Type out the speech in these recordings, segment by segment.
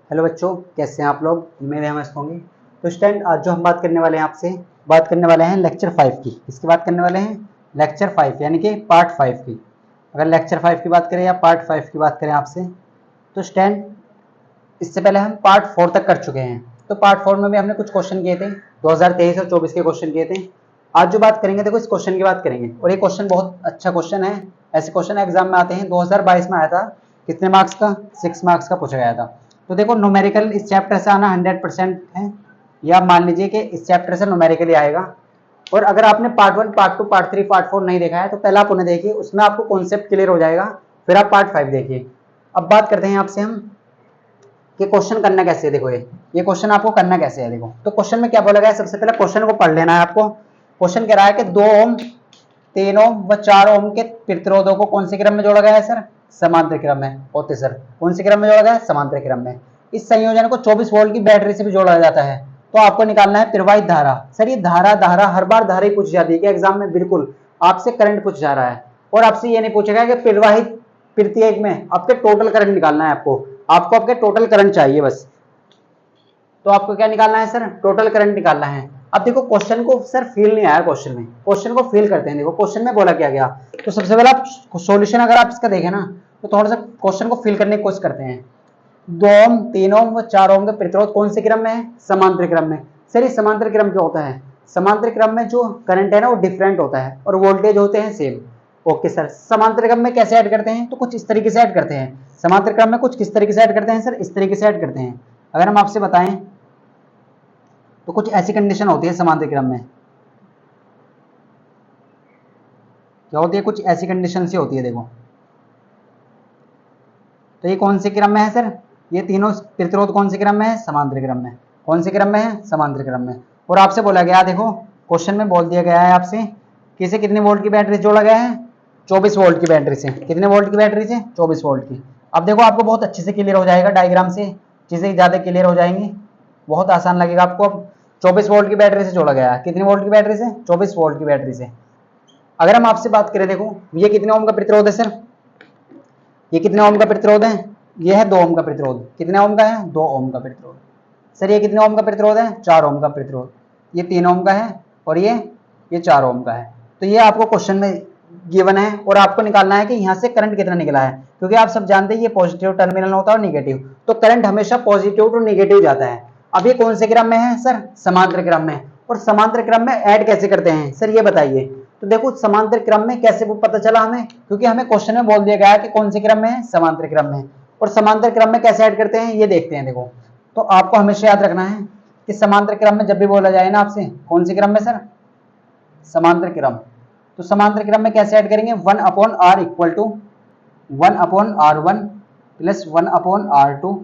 Hello बच्चों, कैसे हैं आप लोग? उम्मीद है मस्त होंगे। तो स्टूडेंट, आज जो हम बात करने वाले हैं आपसे बात करने वाले हैं लेक्चर 5 की। इसकी बात करने वाले हैं लेक्चर 5 यानी कि पार्ट 5 की। अगर लेक्चर 5 की बात करें या पार्ट 5 की बात करें आपसे, तो स्टूडेंट इससे पहले हम पार्ट 4 तक कर चुके हैं। तो पार्ट 4 में भी हमने कुछ क्वेश्चन किए थे, 2023 और 24 के क्वेश्चन किए थे। आज जो बात करेंगे, देखो इस क्वेश्चन की बात करेंगे, और ये क्वेश्चन बहुत अच्छा क्वेश्चन है। ऐसे क्वेश्चन एग्जाम में आते हैं। 2022 में आया था, कितने मार्क्स का? 6 मार्क्स का पूछा गया था। तो देखो न्यूमेरिकल इस चैप्टर से आना 100% है, या मान लीजिए कि इस चैप्टर से न्यूमेरिकल ही आएगा। और अगर आपने पार्ट 1, पार्ट 2, पार्ट 3, पार्ट 4 नहीं देखा है, तो पहला आप उन्हें देखिए, उसमें आपको कॉन्सेप्ट क्लियर हो जाएगा। फिर आप पार्ट 5 देखिए। अब बात करते हैं आपसे हम कि क्वेश्चन करना कैसे है। देखो ये क्वेश्चन आपको करना कैसे है। देखो तो क्वेश्चन में क्या बोला गया है, सबसे पहले क्वेश्चन को पढ़ लेना है आपको। क्वेश्चन कह रहा है कि 2 ओम, 3 ओम व 4 ओम के प्रतिरोधों को कौन से क्रम में जोड़ा गया है सर? समांतर क्रम में। ओके सर, कौन से क्रम में जोड़ा गया है? समांतर क्रम में। इस संयोजन को 24 वोल्ट की बैटरी से भी जोड़ा जाता है। तो आपको निकालना है प्रवाहित धारा। सर ये धारा धारा हर बार धारा ही पूछी जाती है कि एग्जाम में, बिल्कुल आपसे करंट पूछ जा रहा है। और आपसे ये नहीं पूछेगा कि प्रवाहित प्रत्येक में आपके टोटल करंट निकालना है। आपको आपके टोटल करंट चाहिए बस। तो आपको क्या निकालना है सर? टोटल करंट निकालना है। अब देखो क्वेश्चन को सर फील नहीं आया, क्वेश्चन को फील करते हैं। देखो क्वेश्चन में बोला क्या गया, तो सबसे पहले आप सॉल्यूशन अगर आप इसका देखें ना, तो थोड़ा सा क्वेश्चन को फील करने की कोशिश करते हैं। 2 ओम, 3 ओम व 4 ओम का प्रतिरोध कौन से क्रम में है? समांतर क्रम में। सर ये समांतर क्रम क्या होता है? समांतर क्रम में जो करंट है ना, वो डिफरेंट होता है और वोल्टेज होते हैं सेम। ओके सर, समांतर क्रम में कैसे ऐड करते हैं? तो कुछ इस तरीके से ऐड करते हैं। समांतर क्रम में कुछ किस तरीके से ऐड करते हैं सर? इस तरीके से ऐड करते हैं। अगर हम आपसे बताएं तो कुछ ऐसी कंडीशन होती है समांतर क्रम में। क्या होती है? कुछ ऐसी कंडीशन से होती है। देखो तो ये कौन से क्रम में है सर? ये तीनों प्रतिरोध कौन से क्रम में है? समांतर क्रम में। कौन से क्रम में है? समांतर क्रम में। और आपसे बोला गया, देखो क्वेश्चन में बोल दिया गया है आपसे कि इसे कितने वोल्ट की बैटरी से जोड़ा गया है? 24 वोल्ट की बैटरी से। कितने वोल्ट की बैटरी से? 24 वोल्ट की। अब देखो आपको बहुत अच्छे से क्लियर हो जाएगा, डायग्राम से चीजें ज्यादा क्लियर हो जाएंगी, बहुत आसान लगेगा आपको। अब 24 वोल्ट की बैटरी से जोड़ा गया है। कितनी वोल्ट की बैटरी से? 24 वोल्ट की बैटरी से। अगर हम आपसे बात करें, देखो ये कितने ओम का प्रतिरोध है सर? ये कितने ओम का प्रतिरोध है? ये है 2 ओम का प्रतिरोध। कितने ओम का है? 2 ओम का प्रतिरोध। सर ये कितने ओम का प्रतिरोध है? 4 ओम का प्रतिरोध। ये 3 ओम का है और ये 4 ओम का है। तो ये आपको क्वेश्चन में गिवन है और आपको निकालना है कि यहाँ से करंट कितना निकला है, क्योंकि आप सब जानते हैं ये पॉजिटिव टर्मिनल होता है और निगेटिव, तो करंट हमेशा पॉजिटिव टू निगेटिव जाता है। अब ये कौन से क्रम में है सर? समांतर क्रम में। और समांतर क्रम में ऐड कैसे करते हैं सर, ये बताइए। तो देखो समांतर क्रम में कैसे वो पता चला हमें, क्योंकि हमें क्वेश्चन में बोल दिया गया है कि कौन से क्रम में है? समांतर क्रम में। और समांतर क्रम में कैसे ऐड करते हैं ये देखते हैं। देखो तो आपको हमेशा याद रखना है कि समांतर क्रम में जब भी बोला जाए ना आपसे, कौन से क्रम में सर? समांतर क्रम। तो समांतर क्रम में कैसे ऐड करेंगे? 1/r equal to 1/r1 plus 1/r2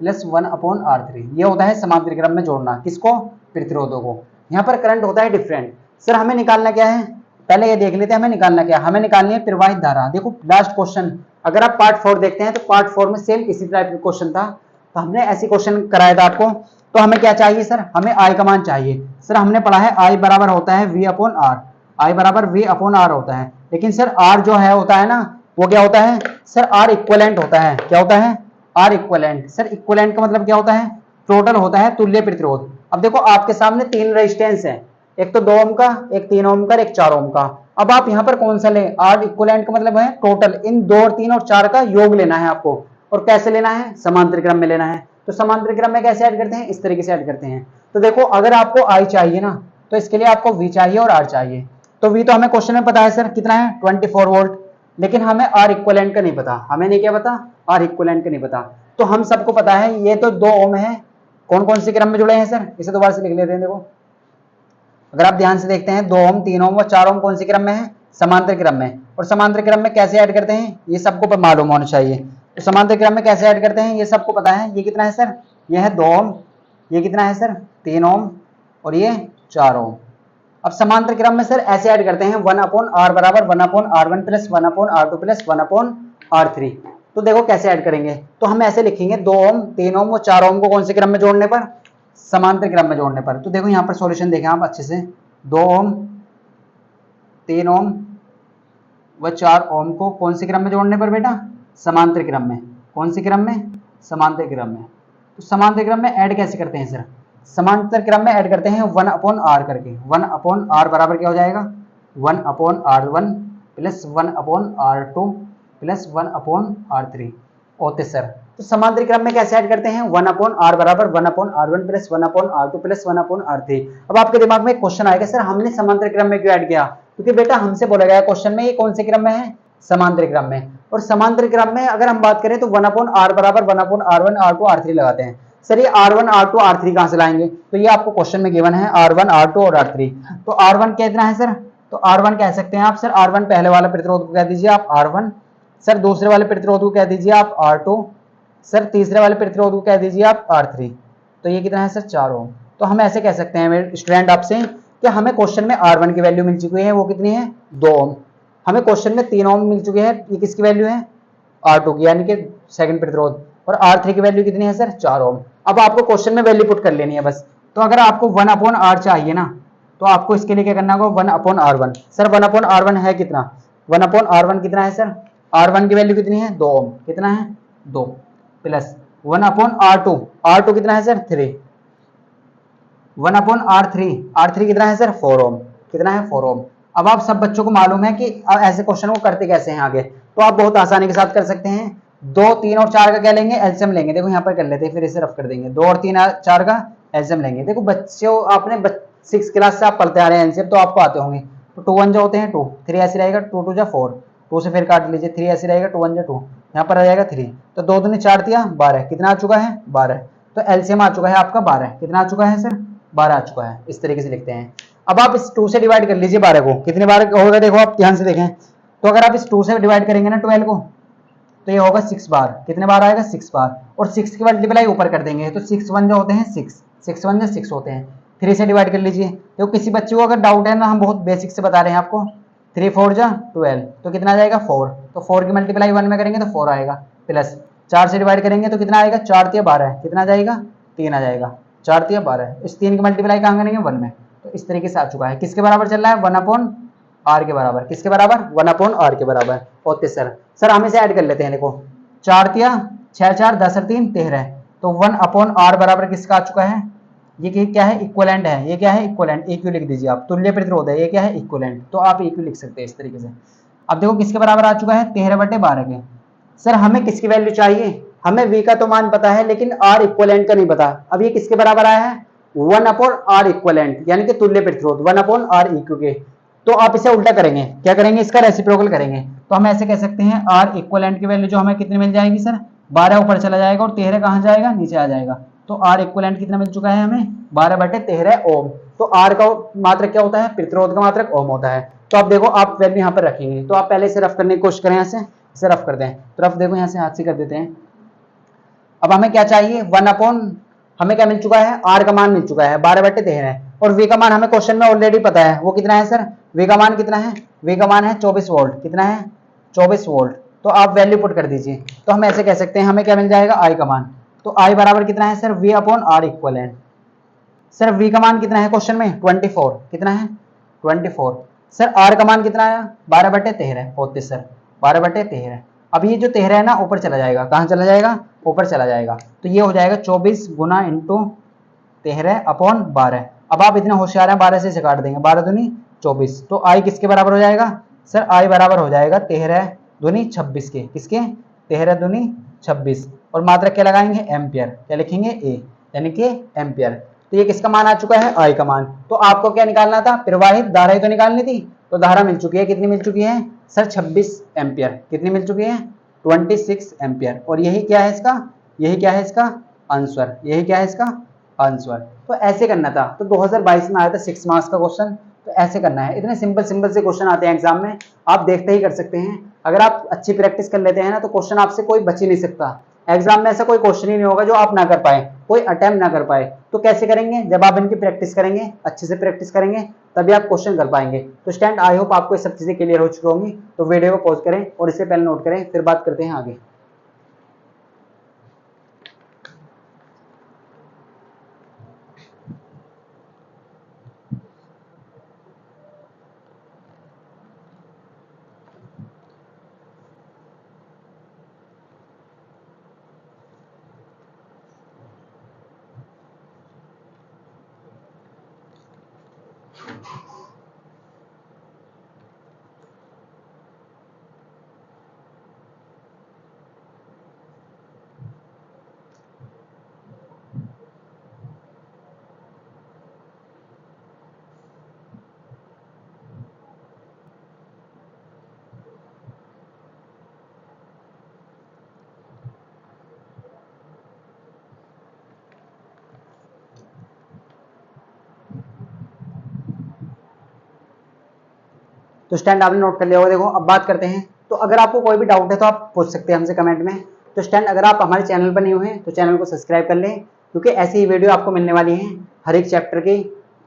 plus 1/r3। ये होता है समांतर क्रम में जोड़ना। किसको? प्रतिरोधों को। यहाँ पर करंट होता है डिफरेंट। सर हमें निकालना क्या है? पहले ये देख लेते हैं हमें निकालना क्या है। हमें निकालनी है प्रवाहित धारा। देखो लास्ट क्वेश्चन, अगर आप पार्ट 4 देखते हैं तो पार्ट 4 में सेम इसी टाइप का क्वेश्चन था, तो हमने ऐसी क्वेश्चन कराया था आपको। तो हमें क्या चाहिए सर? हमें आई का मान चाहिए। सर हमने पढ़ा है आई बराबर होता है वी अपॉन आर। आई बराबर वी अपॉन आर होता है, लेकिन सर आर जो है होता है ना, वो क्या होता है सर? आर इक्वलेंट होता है। क्या होता है? Are equivalent. सर इक्वलेंट का मतलब क्या होता है? टोटल होता है तुल्य प्रतिरोध। अब देखो आपके सामने 3 रेजिस्टेंस है, एक तो 2 ओम का, एक 3 ओम का, एक 4 ओम का। अब आप यहाँ पर कौन सा लें? आर इक्वलेंट का मतलब है टोटल, इन 2 और 3 और 4 का योग लेना है आपको। और कैसे लेना है? समांतर क्रम में लेना है। तो समांतर क्रम में कैसे ऐड करते हैं? इस तरीके से ऐड करते हैं। तो देखो अगर आपको आई चाहिए ना, तो इसके लिए आपको वी चाहिए और आर चाहिए। तो वी तो हमें क्वेश्चन में पता है सर कितना है? 24 वोल्ट। लेकिन हमें आर इक्वलेंट का नहीं पता। हमें नहीं क्या पता? आर इक्वलेंट का नहीं पता। तो हम सबको पता है ये तो 2 ओम है। कौन कौन से क्रम में जुड़े हैं सर? इसे दोबारा से लिख लेते हैं। देखो अगर आप ध्यान से देखते हैं, 2 ओम, 3 ओम और 4 ओम कौन से क्रम में है? समांतर क्रम में। और समांतर क्रम में कैसे ऐड करते हैं ये सबको मालूम होना चाहिए। तो समांतर क्रम में कैसे ऐड करते हैं ये सबको पता है। ये कितना है सर? ये है 2 ओम। ये कितना है सर? 3 ओम। और ये 4 ओम। अब समांतर क्रम में सर ऐसे ऐड करते हैं 1/r बराबर 1/r1 plus 1/r2 plus 1/r3। तो देखो कैसे ऐड करेंगे, तो हम ऐसे लिखेंगे 2 ओम, 3 ओम और 4 ओम को कौन से क्रम में जोड़ने पर? समांतर क्रम में जोड़ने पर। तो देखो यहाँ पर सॉल्यूशन देखें आप अच्छे से। 2 ओम, 3 ओम व 4 ओम को कौन से क्रम में जोड़ने पर बेटा? समांतर क्रम में। कौन से क्रम में? समांतर क्रम में। तो समांतर क्रम में ऐड कैसे करते हैं सर? समांतर क्रम में ऐड करते हैं 1/r करके। 1/r बराबर क्या हो जाएगा? 1/r1 plus 1/r2 plus 1/r3 होते सर। तो समांतर क्रम में कैसे ऐड करते हैं? 1/r बराबर 1/r1 plus 1/r2 plus 1/r3। अब आपके दिमाग में एक क्वेश्चन आएगा, सर हमने समांतर क्रम में क्यों ऐड किया? क्योंकि बेटा हमसे बोला गया क्वेश्चन में ये कौन से क्रम में है? समांतर क्रम में। और समांतर क्रम में अगर हम बात करें तो 1/r बराबर 1/r1 r2 r3 लगाते हैं। सर ये r1 r2 r3 कहां से लाएंगे? तो ये आपको क्वेश्चन में गिवन है r1 r2 और r3। तो r1 कितना है सर? तो r1 कह सकते हैं आप सर, r1 पहले वाला प्रतिरोध को कह दीजिए आप r1, सर दूसरे वाले प्रतिरोध को कह दीजिए आप r2, सर तीसरे वाले प्रतिरोध को कह दीजिए आप r3। तो ये कितना है सर? 4 ओम। तो हम ऐसे कह सकते हैं मेरे स्टूडेंट आपसे कि हमें क्वेश्चन में r1 की वैल्यू मिल चुकी है, वो कितनी है? 2 ओम। हमें क्वेश्चन में 3 ओम मिल चुके हैं, ये किसकी वैल्यू है? R2 की, यानी कि सेकंड प्रतिरोध। और R3 की वैल्यू कितनी है सर? 4 ओम। अब आपको क्वेश्चन में वैल्यू पुट कर लेनी है बस। तो अगर आपको 1/r चाहिए ना, तो आपको इसके लिए क्या करना होगा? 1/r1। सर 1/r1 है कितना? 1/r1 कितना है सर? R1 की वैल्यू कितनी है? 2 ओम। कितना है? 2 प्लस 1/r2। R2 कितना है सर? 3। 1/r3। R3 कितना है सर? 4 ओम। कितना है? 4 ओम। अब आप सब बच्चों को मालूम है कि ऐसे क्वेश्चन को करते कैसे हैं आगे, तो आप बहुत आसानी के साथ कर सकते हैं। 2, 3 और 4 का क्या लेंगे? एलसीएम लेंगे। देखो यहाँ पर कर लेते हैं, फिर इसे रफ कर देंगे। 2 और 3 4 का एलसीएम लेंगे। देखो बच्चों, आपने 6 क्लास से आप पढ़ते आ रहे हैं एलसीएम, तो आपको आते होंगे। तो 2 1 जो होते हैं 2, 3 ऐसे रहेगा, 2 2 जा 4, 2 से फिर काट लीजिए, 3 ऐसे रहेगा, 2 1 जा 2, यहाँ पर आ जाएगा 3। तो 2 दूनी 4 दिया 12, कितना आ चुका है? 12। तो एलसीएम आ चुका है आपका 12। कितना आ चुका है सर? 12 आ चुका है। इस तरीके से लिखते हैं। अब आप इस 2 से डिवाइड कर लीजिए 12 को। कितने बार होगा देखो, आप ध्यान से देखें। तो अगर आप इस 2 से डिवाइड करेंगे ना 12 को, तो ये होगा 6 बार। कितने बार आएगा? 6 बार। और 6 की मल्टीप्लाई ऊपर कर देंगे, तो 6 1 जो होते हैं 6, 6 1 जो 6 होते हैं। 3 से डिवाइड कर लीजिए। तो किसी बच्चे को अगर डाउट है ना, हम बहुत बेसिक से बता रहे हैं आपको। 3 4 जा 12, तो कितना आ जाएगा? 4। तो 4 की मल्टीप्लाई 1 में करेंगे तो 4 आएगा। प्लस 4 से डिवाइड करेंगे तो कितना आएगा? 4 3 12, कितना आ जाएगा? 3 आ जाएगा। 4 3 12, इस 3 की मल्टीप्लाई कहाँ करेंगे? 1 में। तो इस तरीके से आ चुका है। किसके बराबर चल रहा है? 1/r के बराबर। किसके बराबर? 1/r के बराबर होते सर हम इसे ऐड कर लेते हैं। देखो 4 तिया 6 4 10 और 3 13, तो 1/r बराबर किसका आ चुका है? ये क्या है? इक्विवेलेंट है। ये क्या है? इक्विवेलेंट। इक्यू लिख दीजिए आप, तुल्य प्रतिरोध है। ये क्या है? इक्विवेलेंट। तो आप इक्यू लिख सकते हैं इस तरीके से। अब देखो किसके बराबर आ चुका है? 13/12 के। सर हमें किसकी वैल्यू चाहिए? हमें v का तो मान पता है, लेकिन r इक्विवेलेंट का नहीं पता। अब ये किसके बराबर आया है? 1/r इक्विवेलेंट, यानी कि तुल्य प्रतिरोध 1/r इक्यू के। तो आप इसे उल्टा करेंगे, क्या करेंगे? इसका रेसिप्रोकल करेंगे। तो हम ऐसे कह सकते हैं r इक्विवेलेंट की वैल्यू जो हमें कितनी मिल जाएगी सर? 12 ऊपर चला जाएगा और 13 कहां जाएगा? नीचे आ जाएगा। तो r इक्विवेलेंट कितना मिल चुका है हमें? 12/13 ओम। तो r का मात्रक क्या होता है? प्रतिरोध का मात्रक ओम होता है। तो आप देखो, आप वैल्यू यहाँ पर रखेंगे। तो आप पहले इसे रफ करने की कोशिश करें, यहाँ से इसे रफ कर दें। तो रफ देखो यहाँ से हाथ से कर देते हैं। अब हमें क्या चाहिए? हमें क्या मिल चुका है? r का मान मिल चुका है 12/13, और v का मान हमें क्वेश्चन में ऑलरेडी पता है। वो कितना है सर? v का मान कितना है? v का मान है 24 वोल्ट। कितना है? 24 वोल्ट। तो आप वैल्यू पुट कर दीजिए। तो हम ऐसे कह सकते हैं, हमें क्या मिल जाएगा? i का मान। तो i बराबर कितना है sir? v/r equivalent. Sir v का मान कितना है क्वेश्चन में? 24। कितना है? 24। सर r का मान कितना आया? 12/13 होते सर, 12/13। अब ये जो 13 है ना, ऊपर चला जाएगा। कहां चला जाएगा? ऊपर चला जाएगा। तो ये हो जाएगा 24 गुना इंटू 13/12। अब आप इतने होशियार हैं, 12 से काट देंगे। 12 दूनी 24। तो आई किसके बराबर हो जाएगा सर? आई बराबर हो जाएगा 13 दूनी 26 के। किसके? 13 दूनी 26। और मात्रक क्या लगाएंगे? एम्पियर। क्या लिखेंगे? ए, यानी कि एम्पियर। तो ये किसका मान आ चुका है? आई का मान। तो आपको क्या निकालना था? प्रवाहित धारा ही तो निकालनी थी। तो धारा मिल चुकी है। कितनी मिल चुकी है सर? 26 एम्पियर। कितनी मिल चुकी है? 26 एम्पियर। और यही क्या है इसका? यही क्या है इसका आंसर? यही क्या है इसका आंसर? तो ऐसे करना था। तो 2022 में आया था 6 मार्क्स का क्वेश्चन। तो ऐसे करना है। इतने सिंपल सिंपल से क्वेश्चन आते हैं एग्जाम में, आप देखते ही कर सकते हैं। अगर आप अच्छी प्रैक्टिस कर लेते हैं ना, तो क्वेश्चन आपसे कोई बच ही नहीं सकता। एग्जाम में ऐसा कोई क्वेश्चन ही नहीं होगा जो आप ना कर पाए, कोई अटेम्प्ट ना कर पाए। तो कैसे करेंगे? जब आप इनकी प्रैक्टिस करेंगे, अच्छे से प्रैक्टिस करेंगे, तभी आप क्वेश्चन कर पाएंगे। तो स्टूडेंट, आई होप आपको ये सब चीजें क्लियर हो चुकी होंगी। तो वीडियो को पॉज करें और इसे पहले नोट करें, फिर बात करते हैं आगे। तो स्टैंड आपने नोट कर लिया होगा। देखो अब बात करते हैं, तो अगर आपको कोई भी डाउट है तो आप पूछ सकते हैं हमसे कमेंट में। तो स्टैंड अगर आप हमारे चैनल पर नहीं हुए हैं तो चैनल को सब्सक्राइब कर लें, क्योंकि ऐसी ही वीडियो आपको मिलने वाली है हर एक चैप्टर की।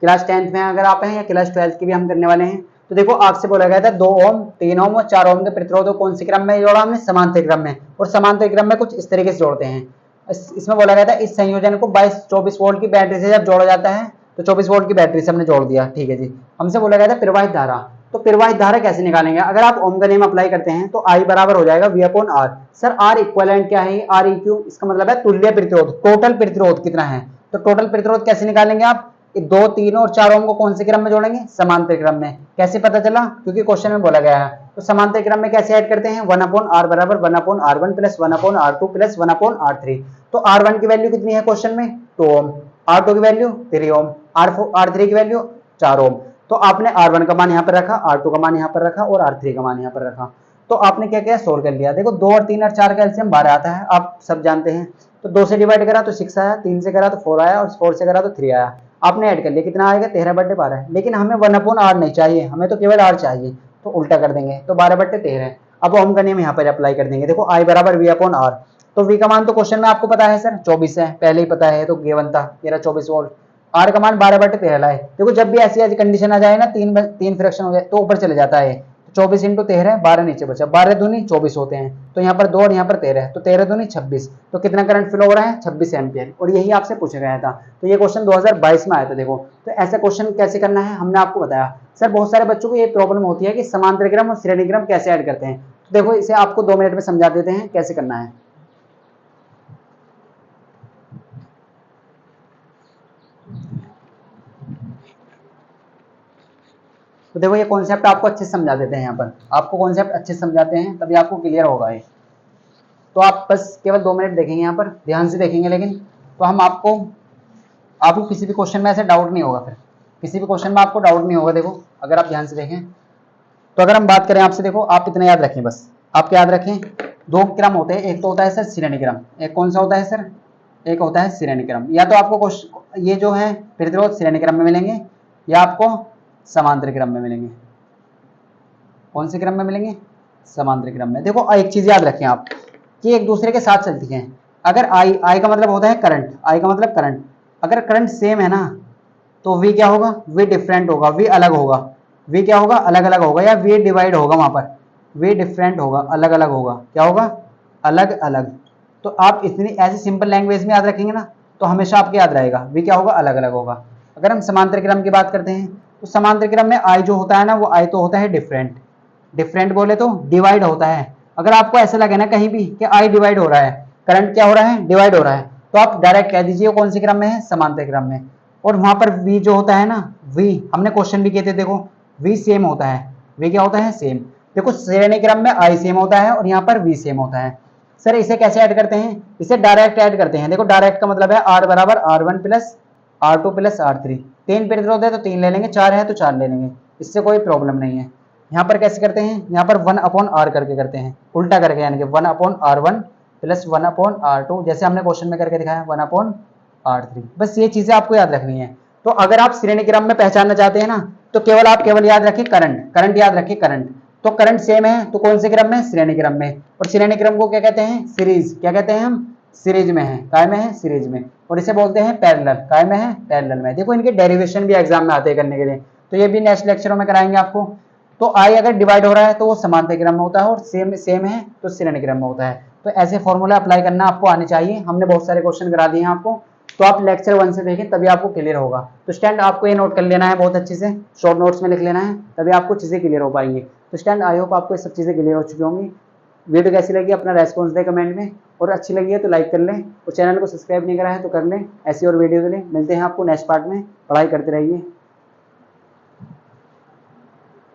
क्लास 10th में अगर आप हैं या क्लास 12th की भी हम करने वाले हैं। तो देखो आपसे बोला गया था 2 ओम, 3 ओम और 4 ओम के प्रतिरोध को कौन से क्रम में जोड़ा हमने, समांतर क्रम में। और समांतर क्रम में कुछ इस तरीके से जोड़ते हैं। इसमें बोला गया था इस संयोजन को 22-24 वोल्ट की बैटरी से जब जोड़ा जाता है, तो 24 वोल्ट की बैटरी से हमने जोड़ दिया। ठीक है जी। हमसे बोला गया था प्रवाहित धारा, तो प्रवाहित धारा कैसे निकालेंगे। अगर आप ओम का नियम अप्लाई करते हैं तो आई बराबर हो जाएगा V upon R. Sir R equivalent क्या है, आर इक्यू, इसका मतलब है तुल्य प्रतिरोध, टोटल प्रतिरोध कितना है। तो टोटल प्रतिरोध कैसे निकालेंगे आप, 2, 3 और 4 ओम को कौन से क्रम में जोड़ेंगे, समांतर क्रम में। कैसे पता चला, क्योंकि क्वेश्चन में बोला गया है। तो समांतर क्रम में कैसे ऐड करते हैं, 1 अपॉन आर बराबर 1 upon R1 plus 1 upon R2 plus 1 upon R3। तो R1 की वैल्यू कितनी है क्वेश्चन में, 2 ओम, R2 की वैल्यू 3 ओम, R3 की वैल्यू 4 ओम। तो आपने R1 का मान यहाँ पर रखा, R2 का मान यहाँ पर रखा और R3 का मान यहाँ पर रखा। तो आपने क्या किया, सोल्व कर लिया। देखो 2 और 3 और 4 का एलसीएम 12 आता है, आप सब जानते हैं। तो 2 से डिवाइड करा तो 6 आया, 3 से करा तो 4 आया और 4 से करा तो 3 आया। आपने ऐड कर लिया, कितना आएगा, 13/12। लेकिन हमें 1 अपॉन आर नहीं चाहिए, हमें तो केवल आर चाहिए। तो उल्टा कर देंगे, तो 12/13। अब ओम का नियम यहाँ पर अप्लाई कर देंगे। देखो आई बराबर V अपॉन आर। तो V का मान तो क्वेश्चन में आपको पता है सर 24 है, पहले ही पता है, तो गिवन था मेरा 24 वोल्ट। आर का मान 12/13 लाए। देखो जब भी ऐसी कंडीशन आ जाए ना, तीन फ्रैक्शन हो जाए तो ऊपर चले जाता है। 24 × 13, 12 नीचे बचा, 12 दूनी 24 होते हैं। तो यहाँ पर 2 और यहाँ पर 13, तो 13 दूनी 26। तो कितना करंट फ्लो हो रहा है, 26 एम्पियर। और यही आपसे पूछा गया था। तो ये क्वेश्चन 2022 में आया था। देखो तो ऐसा क्वेश्चन कैसे करना है हमने आपको बताया। सर बहुत सारे बच्चों को ये प्रॉब्लम होती है कि समांतर क्रम और श्रेणी क्रम कैसे ऐड करते हैं। तो देखो इसे आपको 2 मिनट में समझा देते हैं कैसे करना है। तो देखो ये कॉन्सेप्ट आपको अच्छे से समझा देते हैं। यहाँ पर आपको कॉन्सेप्ट अच्छे से समझाते हैं, तभी आपको क्लियर होगा ये। तो आप बस केवल 2 मिनट देखेंगे, यहाँ पर ध्यान से देखेंगे। लेकिन तो हम आपको किसी भी क्वेश्चन में ऐसे डाउट नहीं होगा, फिर किसी भी क्वेश्चन में आपको डाउट नहीं होगा। देखो अगर आप ध्यान से देखें तो अगर हम बात करें आपसे, देखो आप इतना याद रखें, बस आप याद रखें 2 क्रम होते हैं। एक तो होता है सर श्रेणी क्रम, एक कौन सा होता है सर, एक होता है श्रेणी क्रम। या तो आपको ये जो है प्रतिरोध श्रेणी क्रम में मिलेंगे या आपको समांतर क्रम में मिलेंगे। कौन से क्रम में मिलेंगे, समांतर क्रम में। देखो एक चीज याद रखें आप कि एक दूसरे के साथ चलती हैं। अगर आई का मतलब होता है करंट, आई का मतलब करंट। अगर करंट सेम है ना तो V क्या होगा, V डिफरेंट होगा, V अलग होगा। V क्या होगा, अलग अलग होगा, या V डिवाइड होगा, वहां पर V डिफरेंट होगा, अलग अलग होगा। क्या होगा, अलग अलग। तो आप इतनी ऐसी सिंपल लैंग्वेज में याद रखेंगे ना तो हमेशा आपको याद रहेगा, V क्या होगा, अलग अलग होगा। अगर हम समांतर क्रम की बात करते हैं तो समांतर क्रम में I जो होता है ना, वो I तो होता है डिफरेंट। डिफरेंट बोले तो डिवाइड होता है। अगर आपको ऐसा लगे ना कहीं भी कि I डिवाइड हो रहा है, करंट क्या हो रहा है, डिवाइड हो रहा है, तो आप डायरेक्ट कह दीजिए कौन से क्रम में है, समांतर क्रम में। और वहां पर V जो होता है ना, V हमने क्वेश्चन भी किए थे। देखो V सेम होता है, V क्या होता है, सेम। देखो श्रेणी क्रम में I सेम होता है और यहाँ पर V सेम होता है। सर इसे कैसे ऐड करते हैं, इसे डायरेक्ट ऐड करते हैं। देखो डायरेक्ट का मतलब है R बराबर R1 plus R2 plus R3। 3 प्रतिरोध है तो 3 ले लेंगे, 4 है तो 4 ले लेंगे, इससे कोई प्रॉब्लम नहीं है। यहाँ पर कैसे करते हैं, यहाँ पर 1 अपॉन R करके करते हैं, उल्टा करके, यानी कि 1 upon R1 plus 1 upon R2, जैसे हमने क्वेश्चन में करके दिखाया 1 अपॉन R3। बस ये चीजें आपको याद रखनी है। तो अगर आप श्रेणी क्रम में पहचानना चाहते हैं ना तो केवल याद रखिए करंट, करंट याद रखिए, करंट। तो करंट सेम है तो कौन से क्रम में, श्रेणी क्रम में। और श्रेणी क्रम को क्या कहते हैं, सीरीज। क्या कहते हैं हम, सीरीज में है, काय में है, सीरीज में। और इसे बोलते हैं पैरेलल, काय में है, पैरेलल में। देखो इनके डेरिवेशन भी एग्जाम में आते हैं करने के लिए, तो ये भी नेक्स्ट लेक्चरों में कराएंगे आपको। तो आई अगर डिवाइड हो रहा है तो वो समांतर क्रम में होता है, और सेम है तो श्रेणी क्रम में होता है। तो ऐसे फॉर्मूला अप्लाई करना आपको आने चाहिए। हमने बहुत सारे क्वेश्चन करा दिए हैं आपको, तो आप लेक्चर 1 से देखें तभी आपको क्लियर होगा। तो स्टैंड आपको ये नोट कर लेना है बहुत अच्छे से, शॉर्ट नोट्स में लिख लेना है, तभी आपको चीजें क्लियर हो पाएंगी। तो स्टैंड आई होप आपको ये सब चीजें क्लियर हो चुकी होंगी। वीडियो कैसी लगी अपना रेस्पॉन्स दें कमेंट में, और अच्छी लगी है तो लाइक कर लें, और चैनल को सब्सक्राइब नहीं करा है तो कर लें। ऐसी और वीडियो के लिए मिलते हैं आपको नेक्स्ट पार्ट में। पढ़ाई करते रहिए।